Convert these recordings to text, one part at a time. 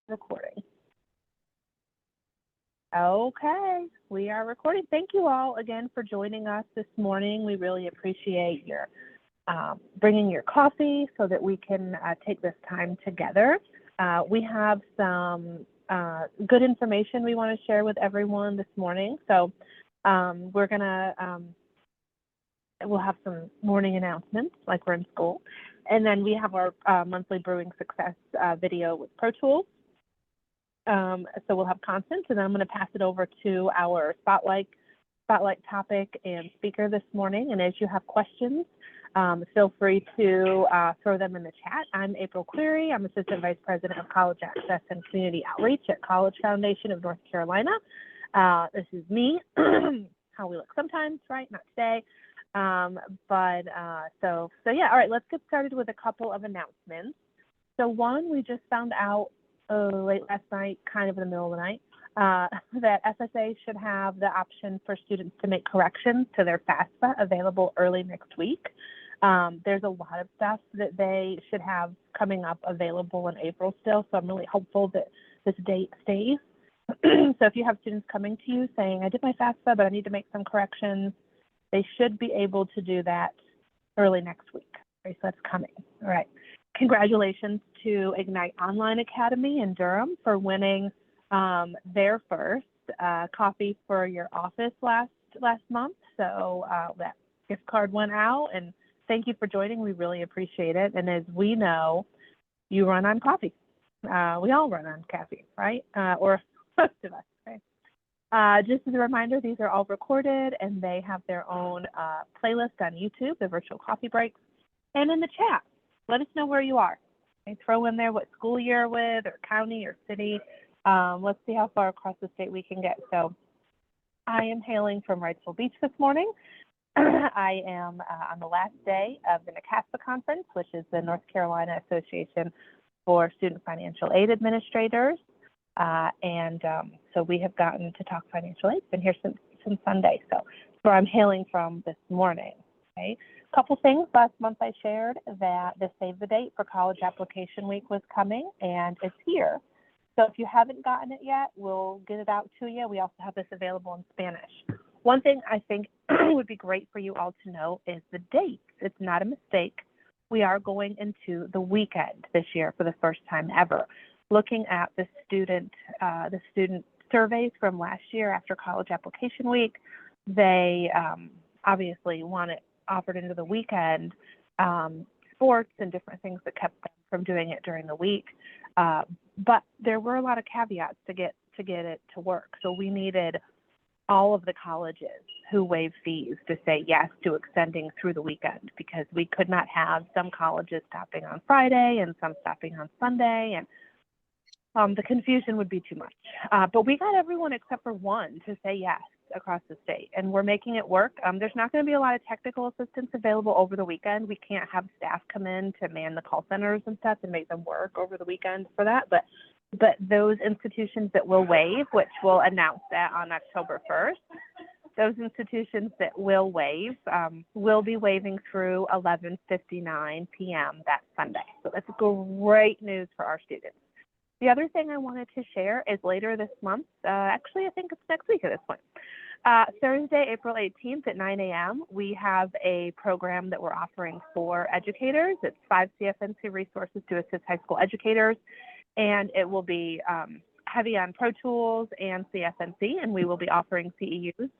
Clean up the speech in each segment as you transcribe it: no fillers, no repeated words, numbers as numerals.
Recording. Okay, we are recording. Thank you all again for joining us this morning. We really appreciate your bringing your coffee so that we can take this time together. We have some good information we want to share with everyone this morning. So we'll have some morning announcements like we're in school. And then we have our monthly brewing success video with ProTools. So we'll have content, and then I'm going to pass it over to our spotlight topic and speaker this morning. And as you have questions, feel free to throw them in the chat. I'm April Cleary. I'm Assistant Vice President of College Access and Community Outreach at College Foundation of North Carolina. This is me, how we look sometimes, right? Not today. So yeah, all right, let's get started with a couple of announcements. So one, we just found out late last night, kind of in the middle of the night, that FSA should have the option for students to make corrections to their FAFSA available early next week. There's a lot of stuff that they should have coming up available in April still, so I'm really hopeful that this date stays. So if you have students coming to you saying, I did my FAFSA, but I need to make some corrections, they should be able to do that early next week. Okay, so that's coming. All right. Congratulations to Ignite Online Academy in Durham for winning their first coffee for your office last month. So that gift card went out, and thank you for joining. We really appreciate it. And as we know, you run on coffee. We all run on caffeine, right? Or most of us. Okay? Just as a reminder, these are all recorded, and they have their own playlist on YouTube, the virtual coffee breaks, and in the chat. Let us know where you are. Okay, throw in there what school you're with, or county, or city. Let's see how far across the state we can get. So I am hailing from Wrightsville Beach this morning. I am on the last day of the NACASPA conference, which is the North Carolina Association for Student Financial Aid Administrators. So we have gotten to talk financial aid. Been here since Sunday. So that's where I'm hailing from this morning. Okay. Couple things. Last month I shared that the save the date for college application week was coming, and it's here. So if you haven't gotten it yet, we'll get it out to you. We also have this available in Spanish. One thing I think would be great for you all to know is the dates. It's not a mistake. We are going into the weekend this year for the first time ever. Looking at the student surveys from last year after college application week, they obviously want it offered into the weekend, sports and different things that kept them from doing it during the week. But there were a lot of caveats to get it to work. So we needed all of the colleges who waive fees to say yes to extending through the weekend, because we could not have some colleges stopping on Friday and some stopping on Sunday, and the confusion would be too much. But we got everyone except for one to say yes across the state, and we're making it work. There's not going to be a lot of technical assistance available over the weekend. We can't have staff come in to man the call centers and stuff and make them work over the weekend for that. But those institutions that will waive, which we'll announce that on October 1st, those institutions that will waive will be waiving through 11:59 p.m. that Sunday. So that's great news for our students. The other thing I wanted to share is later this month, actually I think it's next week at this point, Thursday, April 18th at 9 a.m., we have a program that we're offering for educators. It's 5 CFNC resources to assist high school educators, and it will be heavy on ProTools and CFNC, and we will be offering CEUs.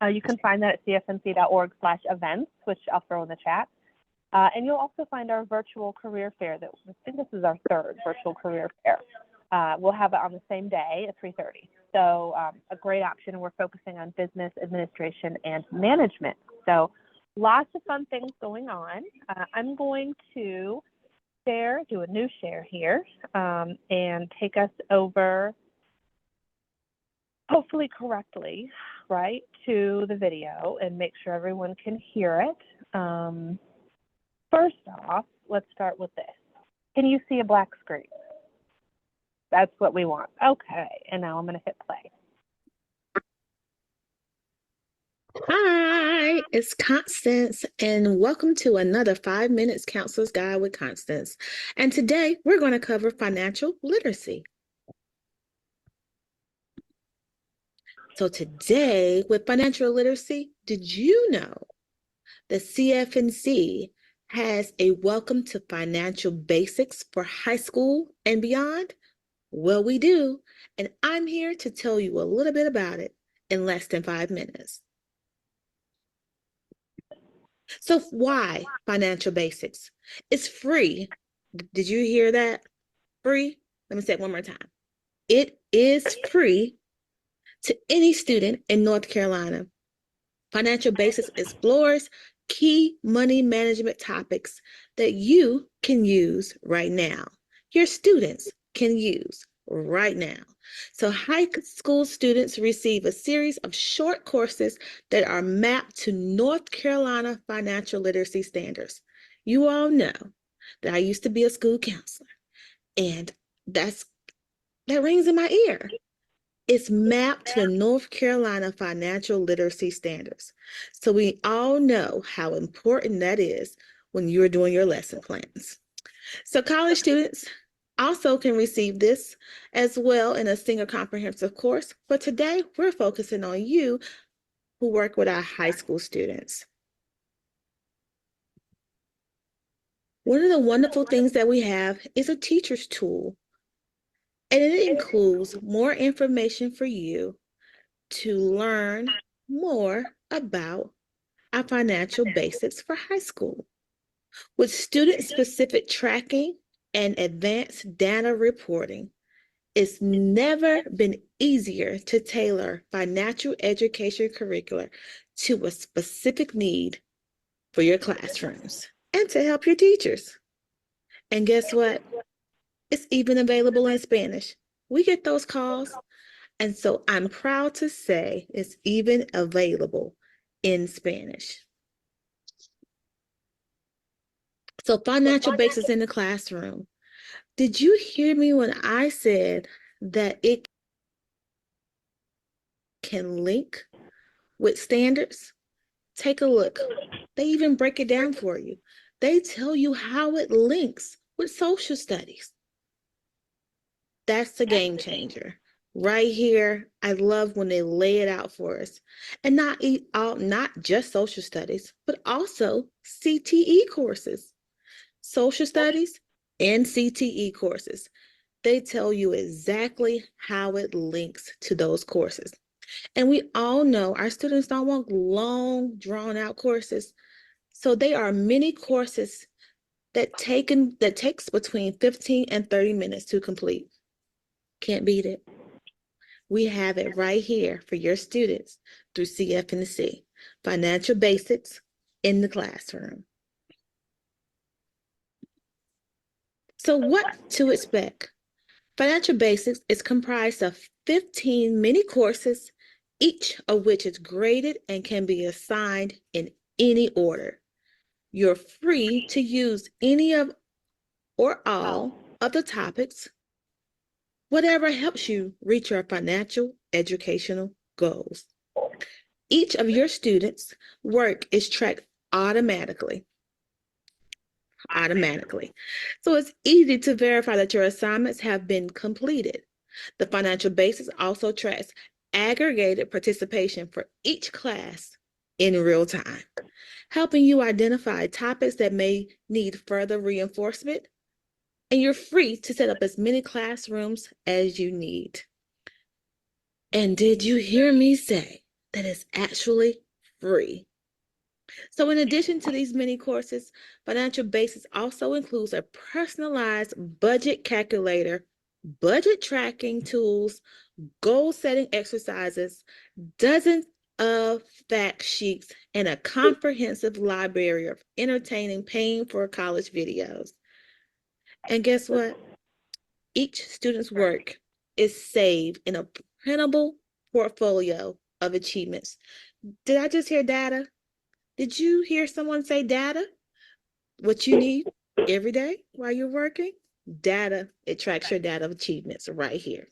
You can find that at cfnc.org/events, which I'll throw in the chat. And you'll also find our virtual career fair. I think this is our third virtual career fair. We'll have it on the same day at 3:30. So a great option. We're focusing on business administration and management. So lots of fun things going on. I'm going to do a new share here, and take us over, hopefully correctly, right, to the video and make sure everyone can hear it. First off, let's start with this. Can you see a black screen? That's what we want. Okay, and now I'm going to hit play. Hi, it's Constance, and welcome to another 5 Minutes Counselor's Guide with Constance. And today we're going to cover financial literacy. So, today with financial literacy, did you know the CFNC has a Welcome to Financial Basics for high school and beyond? Well, we do, and I'm here to tell you a little bit about it in less than 5 minutes. So, why financial basics? It's free. Did you hear that? Free. Let me say it one more time. It is free to any student in North Carolina. Financial Basics explores key money management topics that you can use right now. Your students can use right now. So, high school students receive a series of short courses that are mapped to North Carolina financial literacy standards. You all know that I used to be a school counselor, and that rings in my ear. It's mapped to the North Carolina financial literacy standards. So we all know how important that is when you're doing your lesson plans. So college students also can receive this as well in a single comprehensive course. But today we're focusing on you who work with our high school students. One of the wonderful things that we have is a teacher's tool, and it includes more information for you to learn more about our financial basics for high school. With student-specific tracking and advanced data reporting, it's never been easier to tailor financial education curricula to a specific need for your classrooms and to help your teachers. And guess what? It's even available in Spanish. We get those calls. And so I'm proud to say it's even available in Spanish. So, financial basis in the classroom. Did you hear me when I said that it can link with standards? Take a look. They even break it down for you. They tell you how it links with social studies. That's the game changer. Right here, I love when they lay it out for us. And not just social studies, but also CTE courses. Social studies and CTE courses. They tell you exactly how it links to those courses. And we all know our students don't want long, drawn out courses. So they are mini courses that takes between 15 and 30 minutes to complete. Can't beat it. We have it right here for your students through CFNC, Financial Basics in the Classroom. So what to expect? Financial Basics is comprised of 15 mini courses, each of which is graded and can be assigned in any order. You're free to use any of or all of the topics, whatever helps you reach your financial educational goals. Each of your students' work is tracked automatically. So it's easy to verify that your assignments have been completed. The financial basis also tracks aggregated participation for each class in real time, helping you identify topics that may need further reinforcement. And you're free to set up as many classrooms as you need. And did you hear me say that it's actually free? So in addition to these mini courses, Financial Basics also includes a personalized budget calculator, budget tracking tools, goal setting exercises, dozens of fact sheets, and a comprehensive library of entertaining paying for college videos. And guess what? Each student's work is saved in a printable portfolio of achievements. Did I just hear data? Did you hear someone say data? What you need every day while you're working? Data. It tracks your data of achievements right here.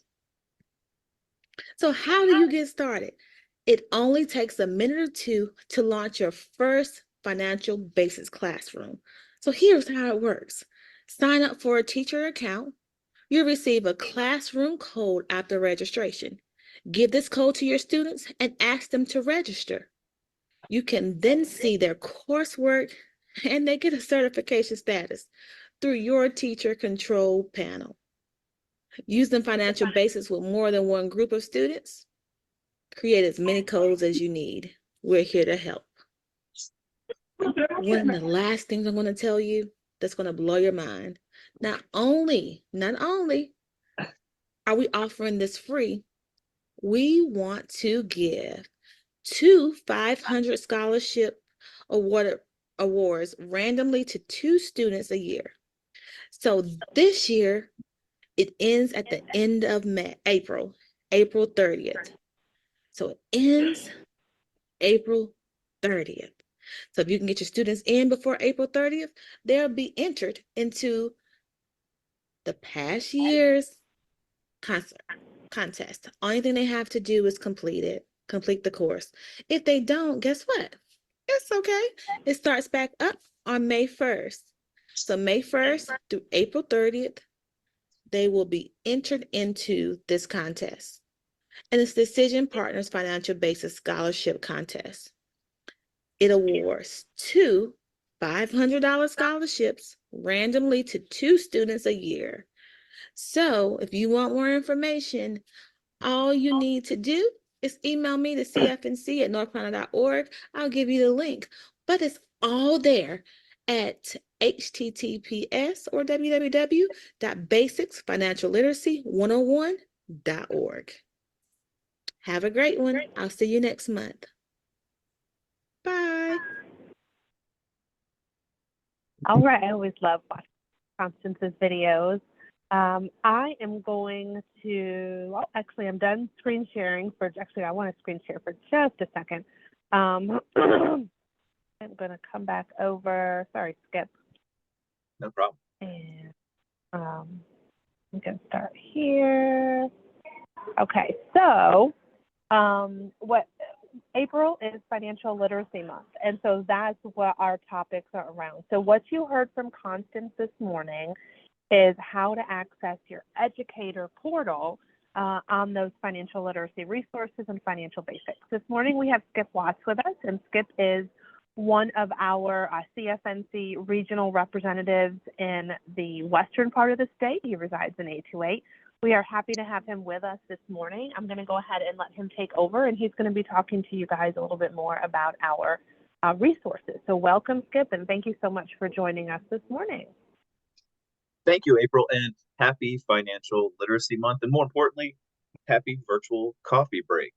So how do you get started? It only takes a minute or two to launch your first financial basics classroom. So here's how it works. Sign up for a teacher account. You'll receive a classroom code after registration. Give this code to your students and ask them to register. You can then see their coursework and they get a certification status through your teacher control panel. Using financial basics with more than one group of students, create as many codes as you need. We're here to help. One of the last things I'm going to tell you that's going to blow your mind. Not only are we offering this free, we want to give 2 500 scholarship awards randomly to 2 students a year. So this year, it ends at the end of April 30th. So it ends April 30th. So if you can get your students in before April 30th, they'll be entered into the past year's contest. Only thing they have to do is complete the course. If they don't, guess what? It's okay. It starts back up on May 1st. So May 1st through April 30th, they will be entered into this contest. And it's Decision Partners Financial Basics Scholarship Contest. It awards 2 $500 scholarships randomly to 2 students a year. So if you want more information, all you need to do is email me to cfnc@northcarolina.org. I'll give you the link, but it's all there at https or www.basicsfinancialliteracy101.org. Have a great one. I'll see you next month. Bye. All right, I always love watching Constance's videos. I am going to, well, actually, I'm done screen sharing I want to screen share for just a second. I'm going to come back over. Sorry, Skip. No problem. And I'm going to start here. Okay, so April is Financial Literacy Month, and so that's what our topics are around. So what you heard from Constance this morning is how to access your educator portal on those financial literacy resources and financial basics. This morning we have Skip Watts with us, and Skip is one of our CFNC regional representatives in the western part of the state. He resides in 828. We are happy to have him with us this morning. I'm going to go ahead and let him take over, and he's going to be talking to you guys a little bit more about our resources. So welcome, Skip, and thank you so much for joining us this morning. Thank you, April, and happy Financial Literacy Month, and more importantly, happy virtual coffee break.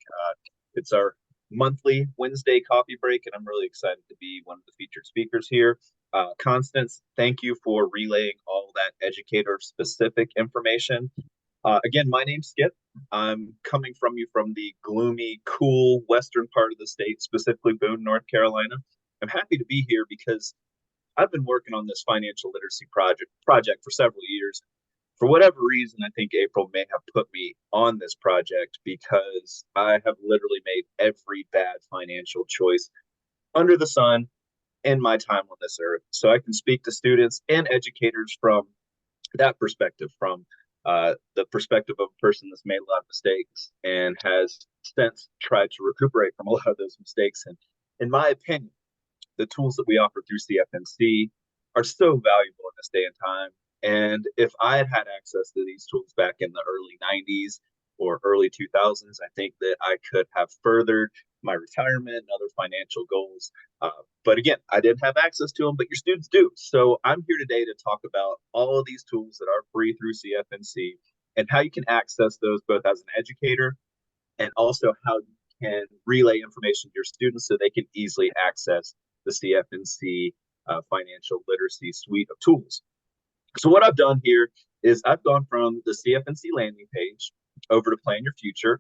It's our monthly Wednesday coffee break, and I'm really excited to be one of the featured speakers here. Constance, thank you for relaying all that educator-specific information. Again, my name's Skip. I'm coming from the gloomy, cool western part of the state, specifically Boone, North Carolina. I'm happy to be here because I've been working on this financial literacy project for several years. For whatever reason, I think April may have put me on this project because I have literally made every bad financial choice under the sun in my time on this earth. So I can speak to students and educators from that perspective, from the perspective of a person that's made a lot of mistakes and has since tried to recuperate from a lot of those mistakes. And in my opinion, the tools that we offer through CFNC are so valuable in this day and time. And if I had had access to these tools back in the early 90s or early 2000s, I think that I could have furthered my retirement and other financial goals. But again, I didn't have access to them, but your students do. So I'm here today to talk about all of these tools that are free through CFNC and how you can access those both as an educator and also how you can relay information to your students so they can easily access the CFNC financial literacy suite of tools. So what I've done here is I've gone from the CFNC landing page over to Plan Your Future.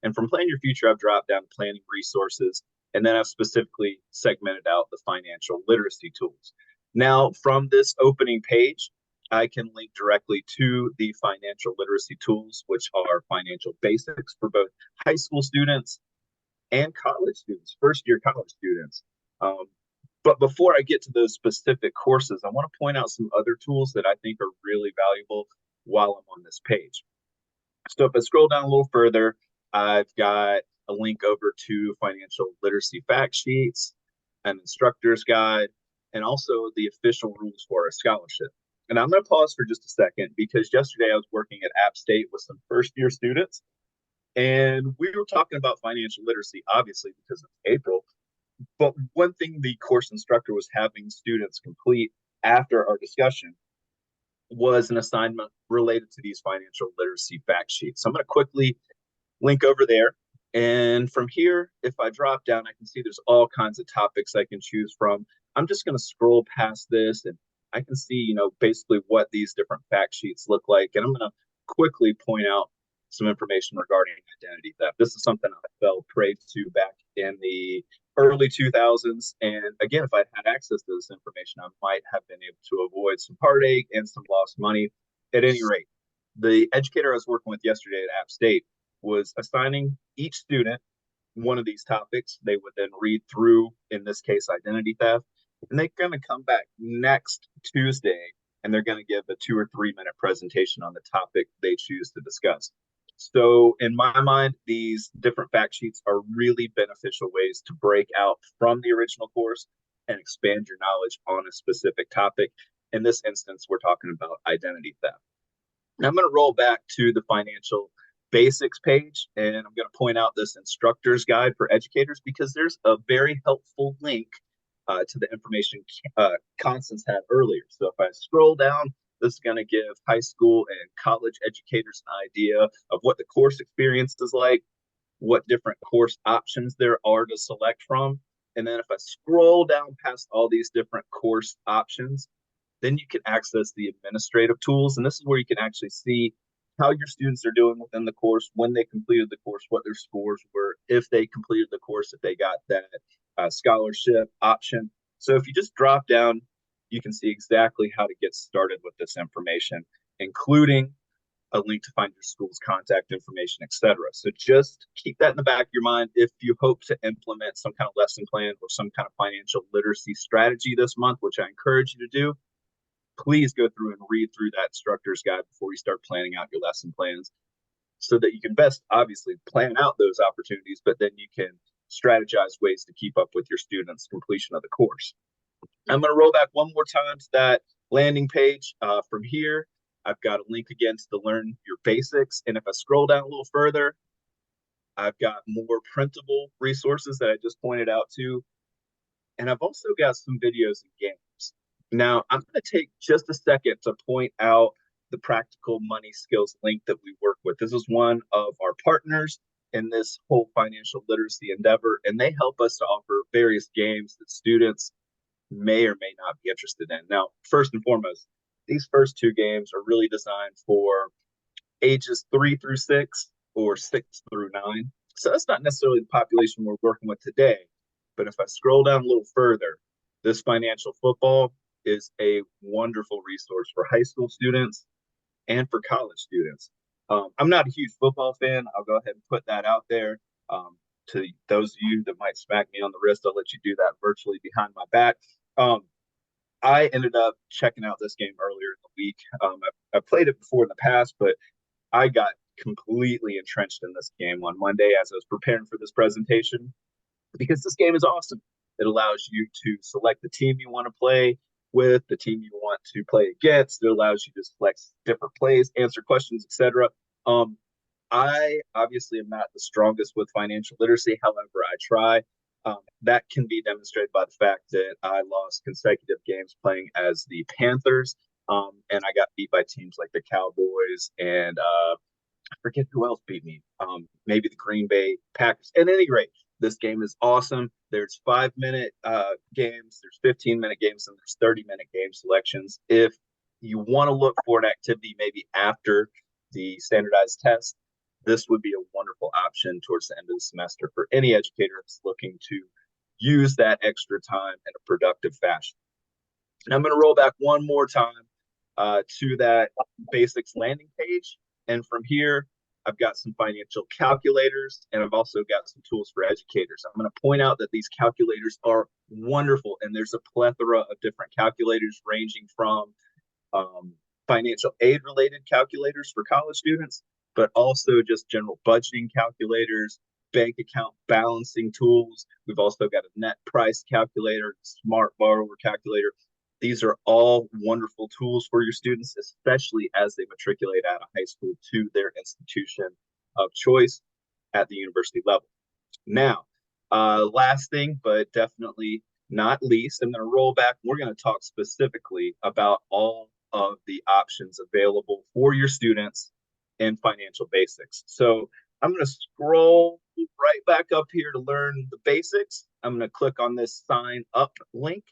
And from Plan Your Future, I've dropped down to Planning Resources. And then I've specifically segmented out the financial literacy tools. Now, from this opening page, I can link directly to the financial literacy tools, which are financial basics for both high school students and college students, first-year college students. But before I get to those specific courses, I want to point out some other tools that I think are really valuable while I'm on this page. So if I scroll down a little further, I've got a link over to financial literacy fact sheets, an instructor's guide, and also the official rules for a scholarship. And I'm going to pause for just a second because yesterday I was working at App State with some first-year students, and we were talking about financial literacy, obviously, because it's April. But one thing the course instructor was having students complete after our discussion was an assignment related to these financial literacy fact sheets. So I'm going to quickly link over there. And from here, if I drop down, I can see there's all kinds of topics I can choose from. I'm just going to scroll past this and I can see, basically what these different fact sheets look like. And I'm going to quickly point out some information regarding identity theft. This is something I fell prey to back in the early 2000s. And again, if I'd had access to this information, I might have been able to avoid some heartache and some lost money. At any rate, the educator I was working with yesterday at App State was assigning each student one of these topics. They would then read through, in this case, identity theft, and they're going to come back next Tuesday and they're going to give a 2 or 3 minute presentation on the topic they choose to discuss. So in my mind, these different fact sheets are really beneficial ways to break out from the original course and expand your knowledge on a specific topic. In this instance, we're talking about identity theft. Now I'm going to roll back to the financial basics page, and I'm going to point out this instructor's guide for educators because there's a very helpful link to the information Constance had earlier. So if I scroll down, this is going to give high school and college educators an idea of what the course experience is like, what different course options there are to select from. And then if I scroll down past all these different course options, then you can access the administrative tools. And this is where you can actually see how your students are doing within the course, when they completed the course, what their scores were, if they completed the course, if they got that scholarship option. So if you just drop down, you can see exactly how to get started with this information, including a link to find your school's contact information, etc. So just keep that in the back of your mind. If you hope to implement some kind of lesson plan or some kind of financial literacy strategy this month, which I encourage you to do, please go through and read through that instructor's guide before you start planning out your lesson plans so that you can best obviously plan out those opportunities, but then you can strategize ways to keep up with your students' completion of the course. I'm going to roll back one more time to that landing page. From here, I've got a link again to Learn Your Basics. And if I scroll down a little further, I've got more printable resources that I just pointed out to. And I've also got some videos and games. Now, I'm going to take just a second to point out the practical money skills link that we work with. This is one of our partners in this whole financial literacy endeavor, and they help us to offer various games that students may or may not be interested in. Now, first and foremost, these first two games are really designed for ages 3 through 6 or 6 through 9. So that's not necessarily the population we're working with today. But if I scroll down a little further, this financial football is a wonderful resource for high school students and for college students. I'm not a huge football fan. I'll go ahead and put that out there. To those of you that might smack me on the wrist, I'll let you do that virtually behind my back. I ended up checking out this game earlier in the week. I played it before in the past, but I got completely entrenched in this game on Monday as I was preparing for this presentation because this game is awesome. It allows you to select the team you want to play with, the team you want to play against. It allows you to select different plays, answer questions, etc. I obviously am not the strongest with financial literacy. However, I try. That can be demonstrated by the fact that I lost consecutive games playing as the Panthers, and I got beat by teams like the Cowboys and I forget who else beat me. Maybe the Green Bay Packers. At any rate, this game is awesome. There's 5-minute games, there's 15-minute games, and there's 30-minute game selections. If you want to look for an activity maybe after the standardized test, this would be a wonderful option towards the end of the semester for any educator that's looking to use that extra time in a productive fashion. And I'm going to roll back one more time to that basics landing page. And from here, I've got some financial calculators, and I've also got some tools for educators. I'm going to point out that these calculators are wonderful, and there's a plethora of different calculators ranging from financial aid related calculators for college students, but also just general budgeting calculators, bank account balancing tools. We've also got a net price calculator, smart borrower calculator. These are all wonderful tools for your students, especially as they matriculate out of high school to their institution of choice at the university level. Now, last thing, but definitely not least, I'm going to roll back. We're going to talk specifically about all of the options available for your students in financial basics. So I'm going to scroll right back up here to learn the basics. I'm going to click on this sign up link.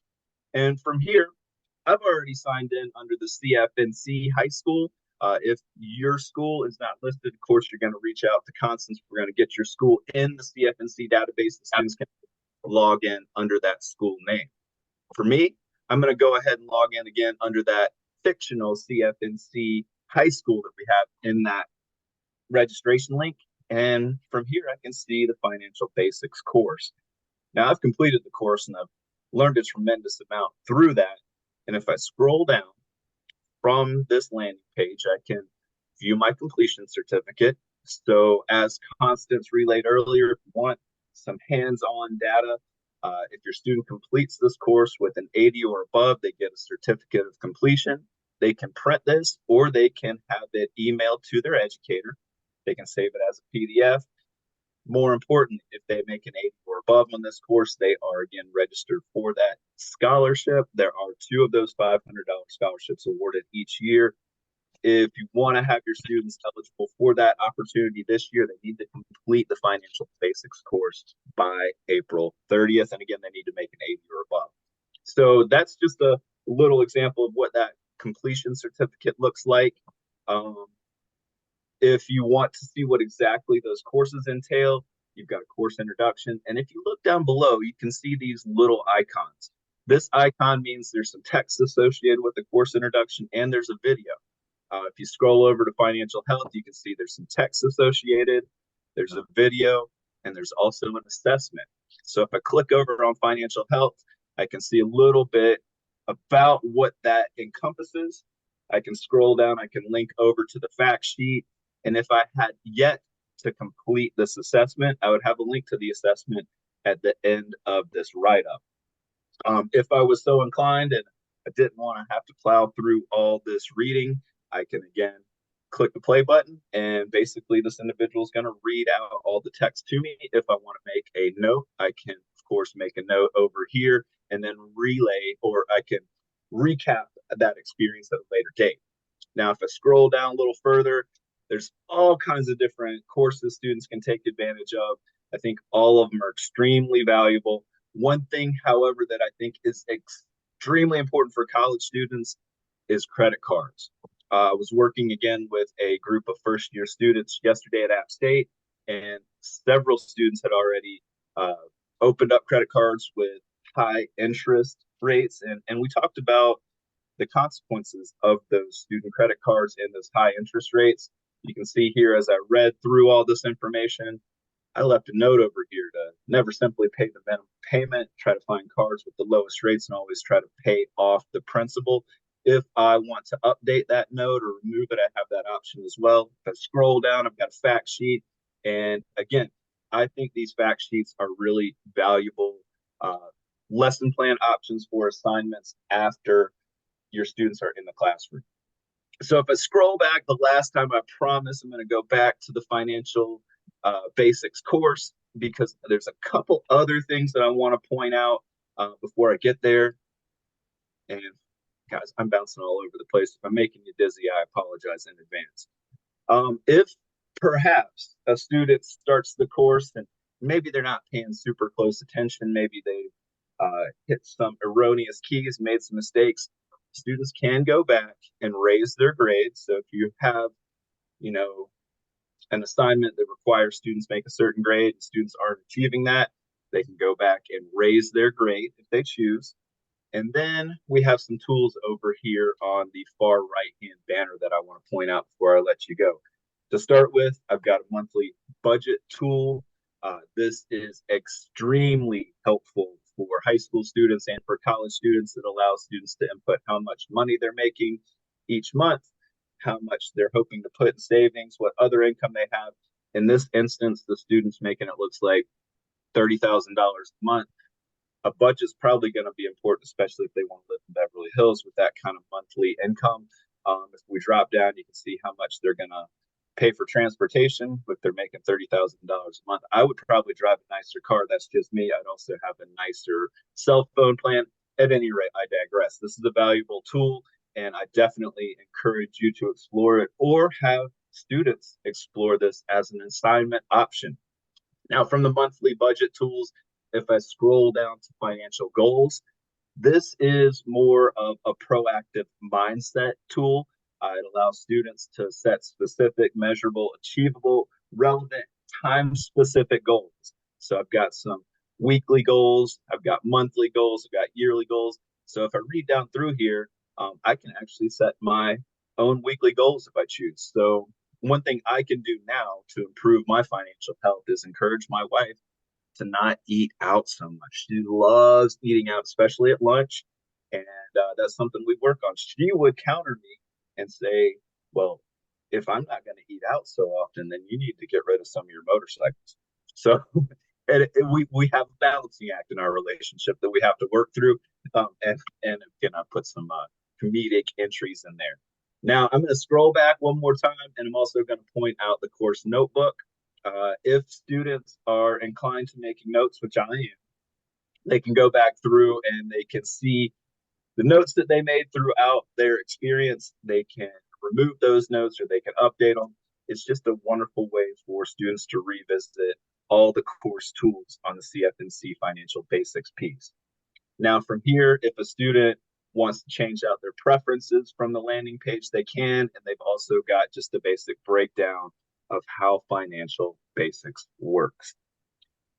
And from here, I've already signed in under the CFNC high school. If your school is not listed, of course, you're going to reach out to Constance. We're going to get your school in the CFNC database. The students can log in under that school name. For me, I'm going to go ahead and log in again under that fictional CFNC high school that we have in that registration link. And from here, I can see the financial basics course. Now, I've completed the course and I've learned a tremendous amount through that. And if I scroll down from this landing page, I can view my completion certificate. So as Constance relayed earlier, if you want some hands-on data, if your student completes this course with an 80 or above, they get a certificate of completion. They can print this or they can have it emailed to their educator. They can save it as a PDF. More important, if they make an 80 or above on this course, they are again registered for that scholarship. There are 2 of those $500 scholarships awarded each year. If you want to have your students eligible for that opportunity this year, they need to complete the financial basics course by April 30th. And again, they need to make an 80 or above. So that's just a little example of what that completion certificate looks like. If you want to see what exactly those courses entail, you've got a course introduction. And if you look down below, you can see these little icons. This icon means there's some text associated with the course introduction and there's a video. If you scroll over to financial health, you can see there's some text associated, there's a video, and there's also an assessment. So if I click over on financial health, I can see a little bit about what that encompasses. I can scroll down, I can link over to the fact sheet. And if I had yet to complete this assessment, I would have a link to the assessment at the end of this write-up. If I was so inclined and I didn't want to have to plow through all this reading, I can again click the play button and basically this individual is going to read out all the text to me. If I want to make a note, I can of course make a note over here and then relay, or I can recap that experience at a later date. Now, if I scroll down a little further, there's all kinds of different courses students can take advantage of. I think all of them are extremely valuable. One thing, however, that I think is extremely important for college students is credit cards. I was working again with a group of first-year students yesterday at App State, and several students had already opened up credit cards with high interest rates, and we talked about the consequences of those student credit cards and those high interest rates. You can see here as I read through all this information, I left a note over here to never simply pay the minimum payment, try to find cards with the lowest rates, and always try to pay off the principal. If I want to update that note or remove it, I have that option as well. If I scroll down, I've got a fact sheet. And again, I think these fact sheets are really valuable lesson plan options for assignments after your students are in the classroom. So if I scroll back, the last time, I promise I'm going to go back to the financial basics course because there's a couple other things that I want to point out before I get there. And guys, I'm bouncing all over the place. If I'm making you dizzy, I apologize in advance. If perhaps a student starts the course and maybe they're not paying super close attention, maybe they hit some erroneous keys, made some mistakes, students can go back and raise their grades. So if you have, an assignment that requires students make a certain grade and students aren't achieving that, they can go back and raise their grade if they choose. And then we have some tools over here on the far right-hand banner that I want to point out before I let you go. To start with, I've got a monthly budget tool. This is extremely helpful for high school students and for college students. It allows students to input how much money they're making each month, how much they're hoping to put in savings, what other income they have. In this instance, the student's making it looks like $30,000 a month. A budget's probably going to be important, especially if they want to live in Beverly Hills with that kind of monthly income. If we drop down, you can see how much they're going to pay for transportation. If they're making $30,000 a month, I would probably drive a nicer car. That's just me. I'd also have a nicer cell phone plan. At any rate, I digress. This is a valuable tool, and I definitely encourage you to explore it or have students explore this as an assignment option. Now, from the monthly budget tools, if I scroll down to financial goals, this is more of a proactive mindset tool. It allows students to set specific, measurable, achievable, relevant, time-specific goals. So I've got some weekly goals, I've got monthly goals, I've got yearly goals. So if I read down through here, I can actually set my own weekly goals if I choose. So one thing I can do now to improve my financial health is encourage my wife to not eat out so much. She loves eating out, especially at lunch. And that's something we work on. She would counter me and say, well, if I'm not going to eat out so often, then you need to get rid of some of your motorcycles. So we have a balancing act in our relationship that we have to work through. And again, I put some comedic entries in there. Now I'm going to scroll back one more time, and I'm also going to point out the course notebook. If students are inclined to making notes, which I am, they can go back through and they can see the notes that they made throughout their experience. They can remove those notes or they can update them. It's just a wonderful way for students to revisit all the course tools on the CFNC Financial Basics piece. Now, from here, if a student wants to change out their preferences from the landing page, they can, and they've also got just a basic breakdown of how Financial Basics works.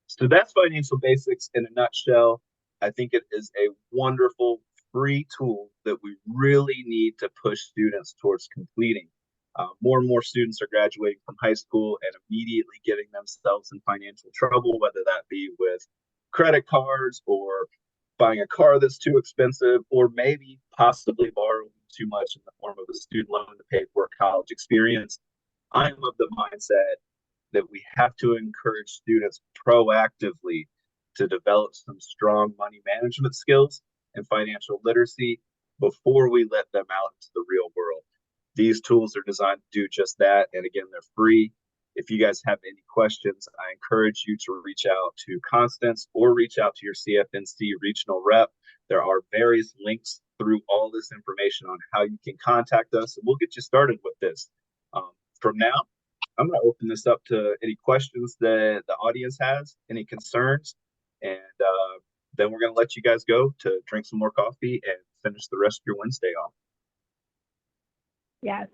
So that's Financial Basics in a nutshell. I think it is a wonderful free tool that we really need to push students towards completing. More and more students are graduating from high school and immediately getting themselves in financial trouble, whether that be with credit cards or buying a car that's too expensive, or maybe possibly borrowing too much in the form of a student loan to pay for a college experience. I'm of the mindset that we have to encourage students proactively to develop some strong money management skills and financial literacy before we let them out into the real world. These tools are designed to do just that. And again, they're free. If you guys have any questions, I encourage you to reach out to Constance or reach out to your CFNC regional rep. There are various links through all this information on how you can contact us, and we'll get you started with this. From now, I'm going to open this up to any questions that the audience has, any concerns, and then we're going to let you guys go to drink some more coffee and finish the rest of your Wednesday off. Yes.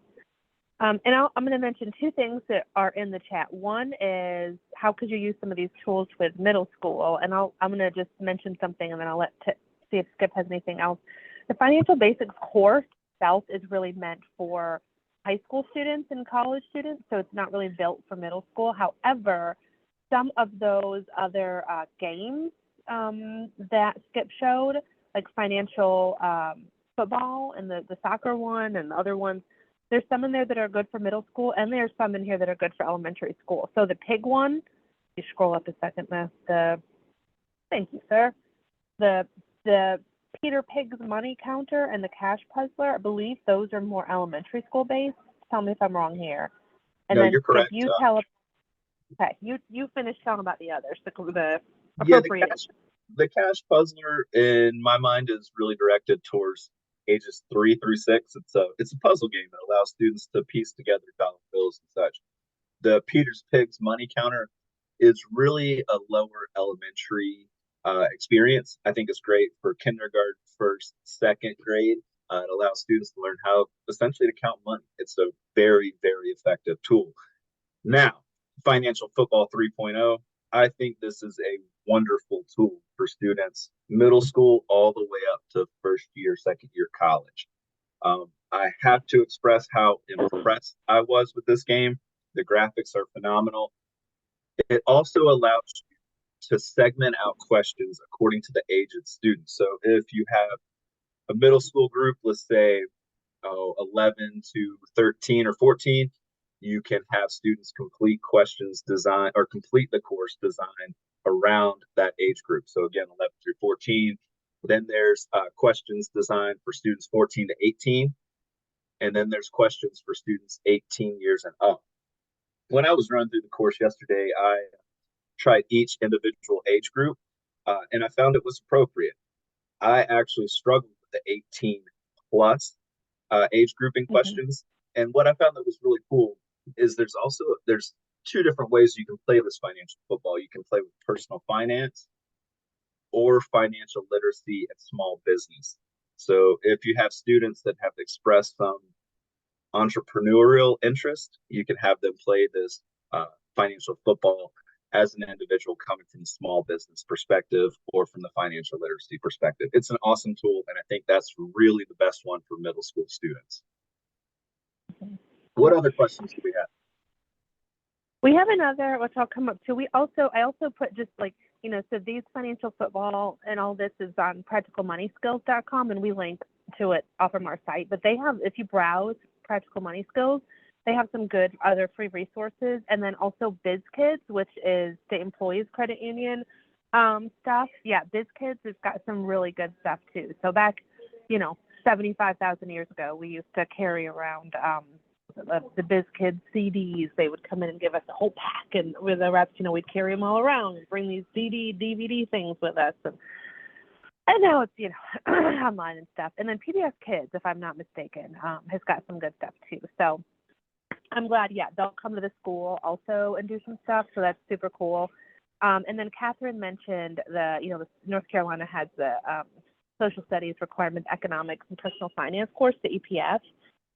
And I'm going to mention two things that are in the chat. One is how could you use some of these tools with middle school? And I'm going to just mention something, and then I'll see if Skip has anything else. The Financial Basics course itself is really meant for high school students and college students, so it's not really built for middle school. However, some of those other games that Skip showed, like financial football and the soccer one and the other ones, there's some in there that are good for middle school, and there's some in here that are good for elementary school. So the pig one, you scroll up a second, thank you, sir. The Peter Pig's money counter and the cash puzzler, I believe those are more elementary school based. Tell me if I'm wrong here. And no, then you're correct. You tell, okay, you finish telling about the others, the appropriate. Yeah, the cash puzzler in my mind is really directed towards ages 3 through 6. It's a puzzle game that allows students to piece together dollar bills and such. The Peter's Pigs money counter is really a lower elementary experience. I think it's great for kindergarten, first, second grade. It allows students to learn how essentially to count money. It's a very, very effective tool. Now, Financial Football 3.0, I think this is a wonderful tool for students, middle school all the way up to first year, second year college. I have to express how impressed I was with this game. The graphics are phenomenal. It also allows you to segment out questions according to the age of the student. So if you have a middle school group, let's say 11 to 13 or 14, you can have students complete questions design or complete the course design around that age group. So again, 11 through 14. Then there's questions designed for students 14 to 18. And then there's questions for students 18 years and up. When I was running through the course yesterday, I tried each individual age group, and I found it was appropriate. I actually struggled with the 18 plus age grouping questions. And what I found that was really cool is there's two different ways you can play this financial football. You can play with personal finance or financial literacy and small business. So if you have students that have expressed some entrepreneurial interest, you can have them play this financial football as an individual coming from the small business perspective or from the financial literacy perspective. It's an awesome tool, and I think that's really the best one for middle school students. What other questions do we have? We have another, which I'll come up to. I also put just like, so these financial football and all this is on practicalmoneyskills.com, and we link to it off from our site. But they have, if you browse Practical Money Skills, they have some good other free resources. And then also BizKids, which is the Employees Credit Union stuff. Yeah, BizKids has got some really good stuff too. So back, 75,000 years ago, we used to carry around the BizKids CDs. They would come in and give us a whole pack, and with the reps, we'd carry them all around and bring these DVD things with us. And now it's, online and stuff. And then PBS Kids, if I'm not mistaken, has got some good stuff too. So I'm glad, they'll come to the school also and do some stuff. So that's super cool. And then Catherine mentioned the North Carolina has the Social Studies Requirement Economics and Personal Finance course, the EPF.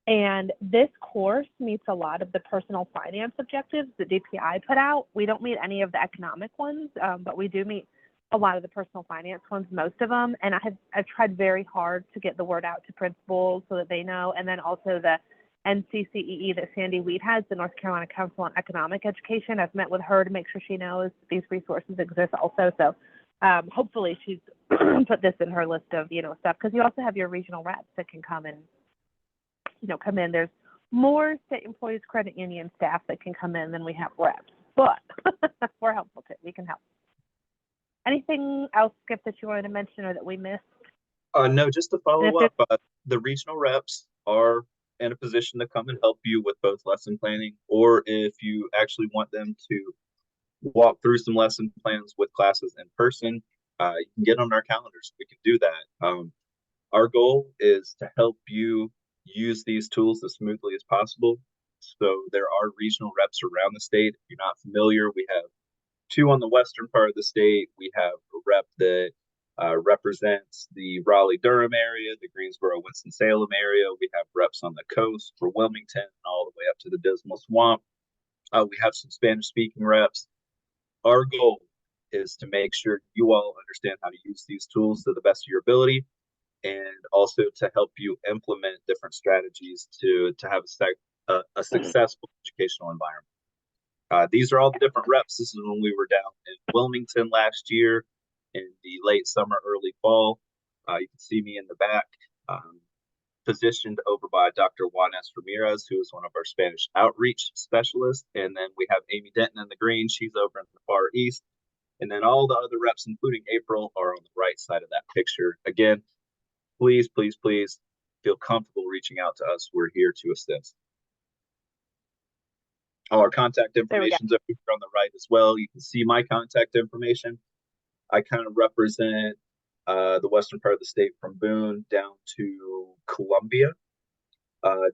And this course meets a lot of the personal finance objectives that DPI put out. We don't meet any of the economic ones, but we do meet a lot of the personal finance ones, most of them. And I've tried very hard to get the word out to principals so that they know. And then also the NCCEE that Sandy Weed has, the North Carolina Council on Economic Education. I've met with her to make sure she knows these resources exist also. So hopefully she's put this in her list of, stuff, because you also have your regional reps that can come in. There's more state employees credit union staff that can come in than we have reps, but we're helpful too. We can help. Anything else, Skip, that you wanted to mention or that we missed? No, just to follow up, the regional reps are in a position to come and help you with both lesson planning, or if you actually want them to walk through some lesson plans with classes in person, you can get on our calendars. We can do that. Our goal is to help you use these tools as smoothly as possible. So there are regional reps around the state. If you're not familiar, we have two on the western part of the state. We have a rep that represents the Raleigh-Durham area, the Greensboro-Winston-Salem area. We have reps on the coast for Wilmington and all the way up to the Dismal Swamp. We have some Spanish-speaking reps. Our goal is to make sure you all understand how to use these tools to the best of your ability, and also to help you implement different strategies to have a successful educational environment. These are all the different reps. This is when we were down in Wilmington last year in the late summer, early fall. You can see me in the back, positioned over by Dr. Juanes Ramirez, who is one of our Spanish outreach specialists. And then we have Amy Denton in the green. She's over in the far east. And then all the other reps, including April, are on the right side of that picture. Again, please, please, please feel comfortable reaching out to us. We're here to assist. All our contact information is over here on the right as well. You can see my contact information. I kind of represent the western part of the state from Boone down to Columbia.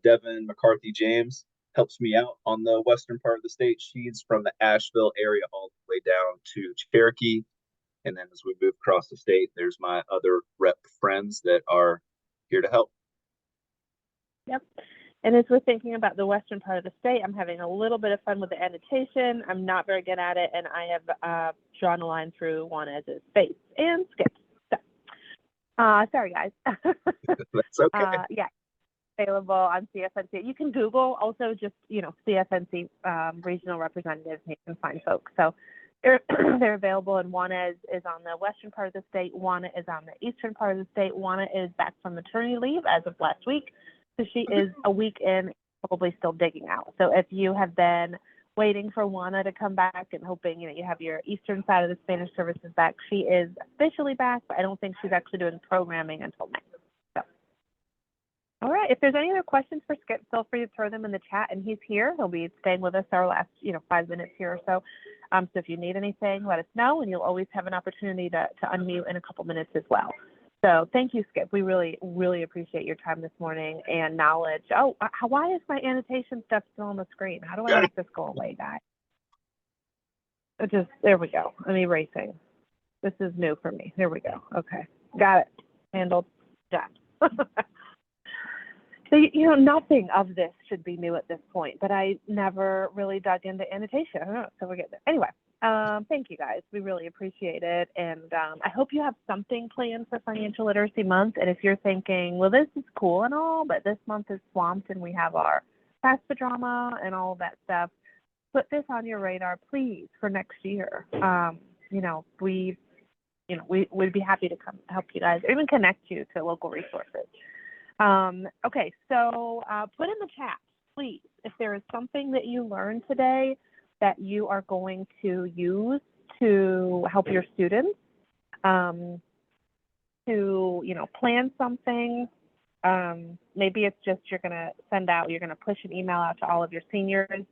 Devin McCarthy James helps me out on the western part of the state. She's from the Asheville area all the way down to Cherokee. And then as we move across the state, there's my other rep friends that are here to help. Yep. And as we're thinking about the western part of the state, I'm having a little bit of fun with the annotation. I'm not very good at it, and I have drawn a line through Juanes's face and skipped. So, sorry, guys. That's okay. Yeah. available on CFNC. You can Google also just, CFNC regional representatives, and you can find folks. So they're available, and Juana is on the western part of the state. Juana is on the eastern part of the state. Juana is back from maternity leave as of last week. So she is a week in, probably still digging out. So if you have been waiting for Juana to come back and hoping, you have your eastern side of the Spanish services back, she is officially back, but I don't think she's actually doing programming until May. So, all right. If there's any other questions for Skip, feel free to throw them in the chat, and he's here. He'll be staying with us our last, 5 minutes here or so. So if you need anything, let us know, and you'll always have an opportunity to unmute in a couple minutes as well. So thank you, Skip. We really, really appreciate your time this morning and knowledge. Oh, why is my annotation stuff still on the screen? How do I make this go away, guys? There we go. I'm erasing. This is new for me. There we go. Okay. Got it. Handled. Done. So, nothing of this should be new at this point, but I never really dug into annotation. I don't know, so we're getting there. Anyway, thank you guys. We really appreciate it. And I hope you have something planned for Financial Literacy Month. And if you're thinking, well, this is cool and all, but this month is swamped and we have our FAFSA drama and all of that stuff, put this on your radar, please, for next year. We'd be happy to come help you guys, or even connect you to local resources. Okay, so put in the chat, please, if there is something that you learned today that you are going to use to help your students, to, plan something. Maybe it's just you're going to push an email out to all of your seniors,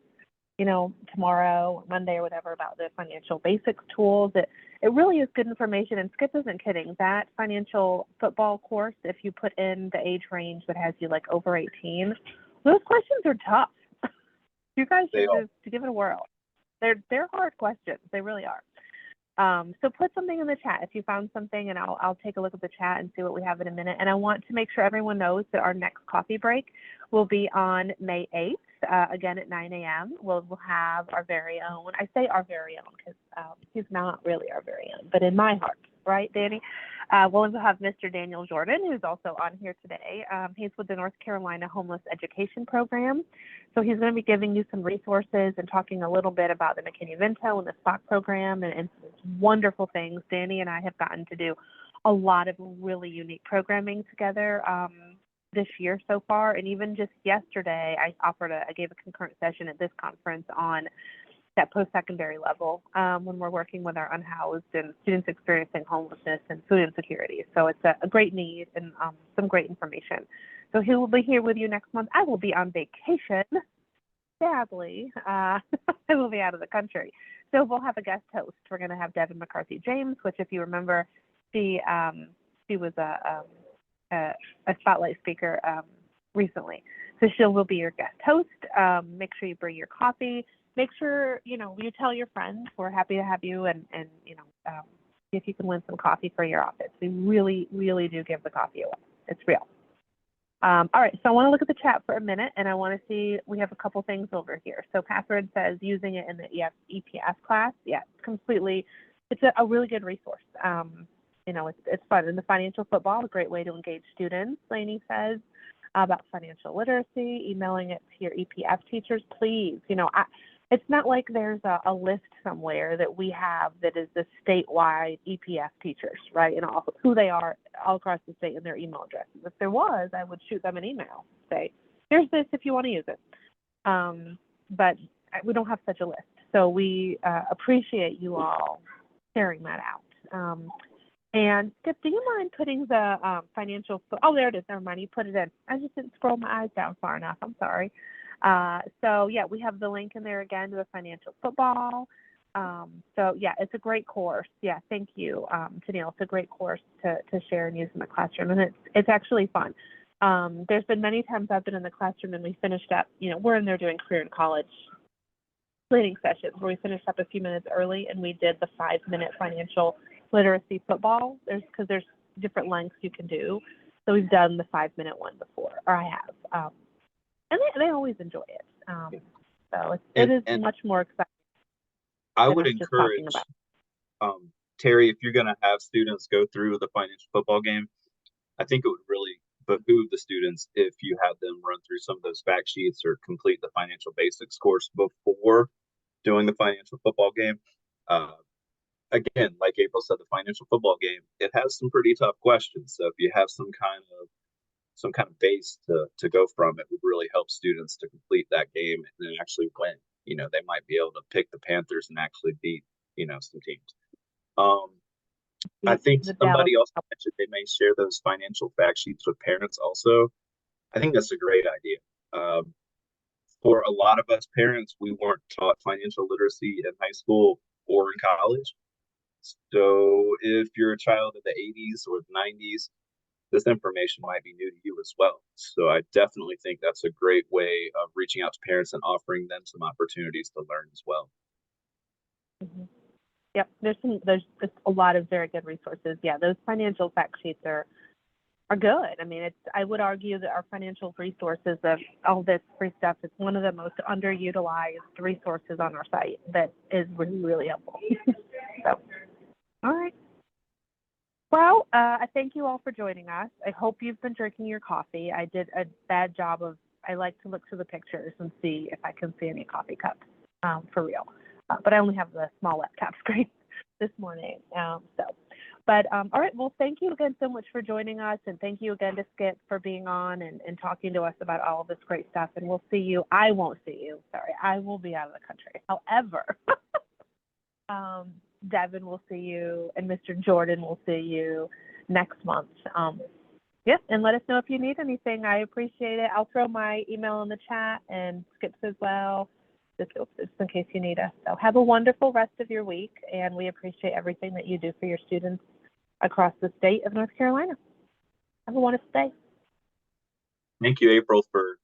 tomorrow or Monday or whatever about the financial basics tools. It really is good information, and Skip isn't kidding. That financial football course, if you put in the age range that has you like over 18, those questions are tough. You guys should just give it a whirl. They're hard questions. They really are. So put something in the chat if you found something, and I'll take a look at the chat and see what we have in a minute. And I want to make sure everyone knows that our next coffee break will be on May 8th, again at 9 a.m. We'll have our very own, I say our very own because he's not really our very own, but in my heart, right, Danny? We'll have Mr. Daniel Jordan, who's also on here today. He's with the North Carolina Homeless Education Program. So he's going to be giving you some resources and talking a little bit about the McKinney-Vento and the SPOC program and wonderful things. Danny and I have gotten to do a lot of really unique programming together this year so far. And even just yesterday, I gave a concurrent session at this conference on that post-secondary level when we're working with our unhoused and students experiencing homelessness and food insecurity. So it's a great need and some great information. So he will be here with you next month. I will be on vacation, sadly. I will be out of the country. So we'll have a guest host. We're going to have Devin McCarthy James, which, if you remember, she was a spotlight speaker recently. So she will be your guest host. Make sure you bring your coffee. Make sure, you tell your friends. We're happy to have you, and see if you can win some coffee for your office. We really, really do give the coffee away. It's real. All right, so I want to look at the chat for a minute, and I want to see, we have a couple things over here. So Catherine says using it in the EPS class. Yeah, completely. It's a really good resource. It's fun. And the financial football, a great way to engage students, Lainey says, about financial literacy, emailing it to your EPF teachers, please. It's not like there's a list somewhere that we have that is the statewide EPF teachers, right? And who they are all across the state and their email addresses. If there was, I would shoot them an email, say, here's this if you want to use it. But we don't have such a list. So we appreciate you all sharing that out. And Skip, do you mind putting the financial, oh, there it is, never mind, you put it in. I just didn't scroll my eyes down far enough, I'm sorry. So yeah, we have the link in there again to the financial football. So yeah, it's a great course. Yeah, thank you, Tennille. It's a great course to share and use in the classroom, and it's actually fun. There's been many times I've been in the classroom and we finished up, we're in there doing career and college planning sessions where we finished up a few minutes early and we did the 5-minute financial literacy football. Because there's different lengths you can do. So we've done the 5-minute one before, or I have. And they always enjoy it. So it is much more exciting. I would encourage, Terry, if you're going to have students go through the financial football game, I think it would really behoove the students if you had them run through some of those fact sheets or complete the financial basics course before doing the financial football game. Again, like April said, the financial football game, it has some pretty tough questions. So if you have some kind of base to go from, it would really help students to complete that game and then actually win. You know, they might be able to pick the Panthers and actually beat, you know, some teams. I think somebody else mentioned they may share those financial fact sheets with parents also. I think that's a great idea. For a lot of us parents, we weren't taught financial literacy in high school or in college. So if you're a child of the 80s or the 90s, this information might be new to you as well. So I definitely think that's a great way of reaching out to parents and offering them some opportunities to learn as well. Mm-hmm. Yep, there's a lot of very good resources. Yeah, those financial fact sheets are good. I mean, I would argue that our financial resources of all this free stuff is one of the most underutilized resources on our site that is really, really helpful. So, all right. Well, I thank you all for joining us. I hope you've been drinking your coffee. I did a bad job I like to look through the pictures and see if I can see any coffee cups for real. But I only have the small laptop screen this morning. All right. Well, thank you again so much for joining us. And thank you again to Skip for being on and talking to us about all of this great stuff. And we'll see you. I won't see you. Sorry. I will be out of the country. However, Devin will see you and Mr. Jordan will see you next month. And let us know if you need anything. I appreciate it. I'll throw my email in the chat and Skip's as well, just in case you need us. So have a wonderful rest of your week, and we appreciate everything that you do for your students across the state of North Carolina. Have a wonderful day. Thank you, April, for